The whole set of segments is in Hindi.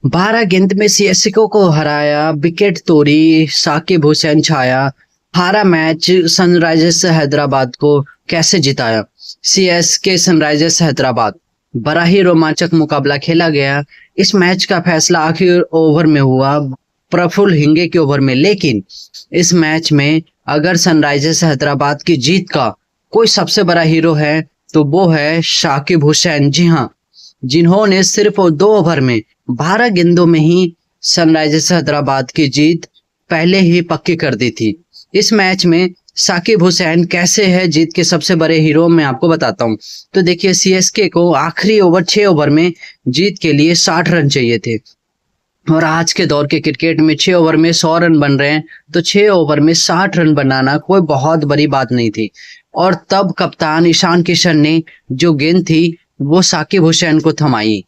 12 गेंद में सीएसके को हराया, विकेट तोड़ी, साकिब हुसैन छाया, हारा मैच, सनराइजर्स हैदराबाद को कैसे जिताया। सीएसके सनराइजर्स हैदराबाद, बड़ा ही रोमांचक मुकाबला खेला गया। इस मैच का फैसला आखिरी ओवर में हुआ, प्रफुल्ल हिंगे के ओवर में। लेकिन इस मैच में अगर सनराइजर्स हैदराबाद की जीत का कोई सबसे बड़ा हीरो है तो वो है साकिब हुसैन। जी हाँ, जिन्होंने सिर्फ 2 ओवर में 12 गेंदों में ही सनराइजर्स हैदराबाद की जीत पहले ही पक्की कर दी थी। इस मैच में साकिब हुसैन कैसे है जीत के सबसे बड़े हीरो, मैं आपको बताता हूं। तो देखिए, सीएसके को आखिरी ओवर 6 ओवर में जीत के लिए 60 रन चाहिए थे और आज के दौर के क्रिकेट में 6 ओवर में 100 रन बन रहे हैं, तो 6 ओवर में 60 रन बनाना कोई बहुत बड़ी बात नहीं थी। और तब कप्तान ईशान किशन ने जो गेंद थी वो साकिब हुसैन को थमाई।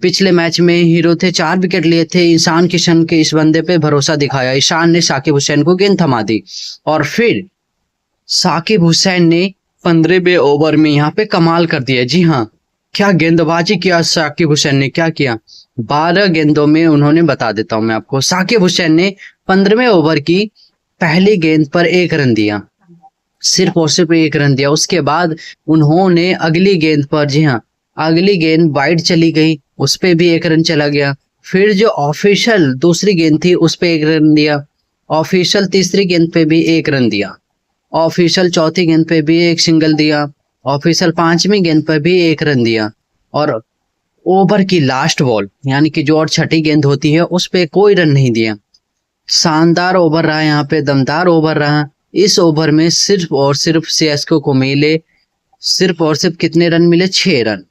पिछले मैच में हीरो थे, 4 विकेट लिए थे, ईशान किशन के इस बंदे पे भरोसा दिखाया, ईशान ने साकिब हुसैन को गेंद थमा दी। और फिर साकिब हुसैन ने 15वें ओवर में यहाँ पे कमाल कर दिया। जी हाँ, क्या गेंदबाजी किया साकिब हुसैन ने, क्या किया। 12 गेंदों में उन्होंने, बता देता हूं मैं आपको, साकिब हुसैन ने 15वें ओवर की पहली गेंद पर 1 रन दिया, सिर्फ और सिर्फ 1 रन दिया। उसके बाद उन्होंने अगली गेंद पर, जी हाँ, अगली गेंद वाइड चली गई, उस पे भी 1 रन चला गया। फिर जो ऑफिशियल दूसरी गेंद थी उस पे 1 रन दिया, ऑफिशियल तीसरी गेंद पे भी 1 रन दिया, ऑफिशियल चौथी गेंद पे भी 1 सिंगल दिया, ऑफिशियल 5वीं गेंद पे भी 1 रन दिया। और ओवर की लास्ट बॉल यानी कि जो और छठी गेंद होती है उस पे कोई रन नहीं दिया। शानदार ओवर रहा, यहाँ पे दमदार ओवर रहा। इस ओवर में सिर्फ और सिर्फ सीएसके को मिले, सिर्फ और सिर्फ कितने रन मिले, 6 रन।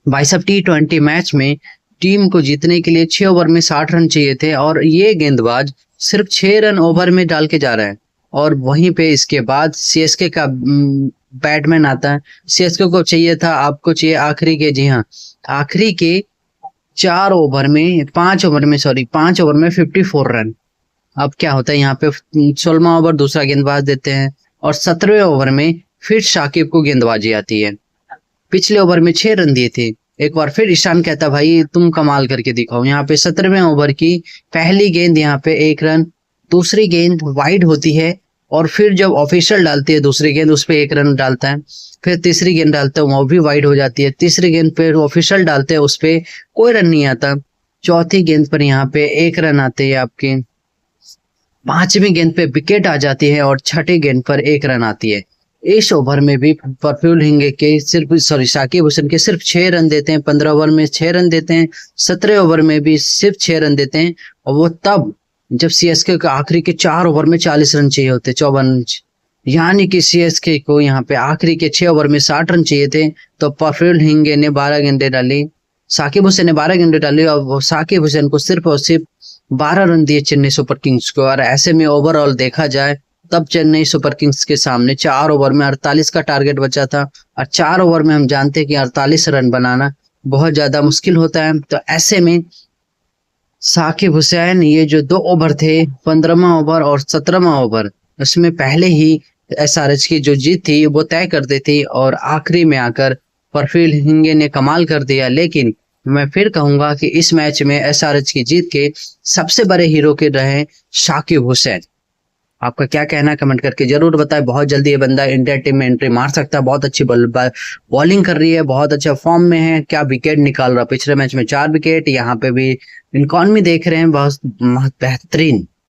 भाई साहब, T20 मैच में टीम को जीतने के लिए 6 ओवर में 60 रन चाहिए थे और ये गेंदबाज सिर्फ 6 रन ओवर में डाल के जा रहा है। और वहीं पे इसके बाद सीएसके का बैटमैन आता है। सीएसके को चाहिए था, आपको चाहिए आखिरी के, जी हाँ, आखिरी के 5 ओवर में 54 रन। अब क्या होता है यहाँ पे, 16वां ओवर दूसरा गेंदबाज देते हैं और 17वें ओवर में फिर साकिब को गेंदबाजी आती है। पिछले ओवर में 6 रन दिए थे, एक बार फिर ईशान कहता भाई तुम कमाल करके दिखाओ। यहाँ पे 17वें ओवर की पहली गेंद यहाँ पे 1 रन, दूसरी गेंद वाइड होती है और फिर जब ऑफिशियल डालती है दूसरी गेंद उस पे 1 रन डालता है, फिर तीसरी गेंद डालते हैं वो भी वाइड हो जाती है, तीसरी गेंद पे ऑफिशियल डालते हैं उस पे कोई रन नहीं आता, चौथी गेंद पर यहाँ पे 1 रन आते हैं आपके, 5वीं गेंद पे विकेट आ जाती है और छठी गेंद पर 1 रन आती है। इस ओवर में भी प्रफुल्ल हिंगे के साकिब हुसैन के सिर्फ 6 रन देते हैं, 15 ओवर में 6 रन देते हैं, 17 ओवर में भी सिर्फ 6 रन देते हैं। और वो तब जब सीएसके के आखिरी के 4 ओवर में 40 रन चाहिए होते, 54 रन, यानी कि सीएसके को यहाँ पे आखिरी के 6 ओवर में 60 रन चाहिए थे। तो प्रफुल्ल हिंगे ने 12 गेंदें डाली, साकिब हुसैन ने 12 गेंदें डाली और वो साकिब हुसैन को सिर्फ और सिर्फ 12 रन दिए चेन्नई सुपर किंग्स को। और ऐसे में ओवरऑल देखा जाए तब चेन्नई सुपर किंग्स के सामने 4 ओवर में 48 का टारगेट बचा था और 4 ओवर में हम जानते हैं कि 48 रन बनाना बहुत ज्यादा मुश्किल होता है। तो ऐसे में साकिब हुसैन ये जो 2 ओवर थे, 15वां ओवर और 17वां ओवर, उसमें पहले ही एसआरएच की जो जीत थी वो तय कर दी थी और आखिरी में आकर प्रफुल्ल हिंगे ने कमाल कर दिया। लेकिन मैं फिर कहूंगा कि इस मैच में एसआरएच की जीत के सबसे बड़े हीरो के रहे साकिब हुसैन। आपका क्या कहना है कमेंट करके जरूर बताएं। बहुत जल्दी ये बंदा इंडिया टीम में एंट्री मार सकता है, बहुत अच्छी बॉलिंग कर रही है, बहुत अच्छा फॉर्म में है, क्या विकेट निकाल रहा है, पिछले मैच में 4 विकेट, यहाँ पे भी इकॉनमी देख रहे हैं बहुत बेहतरीन।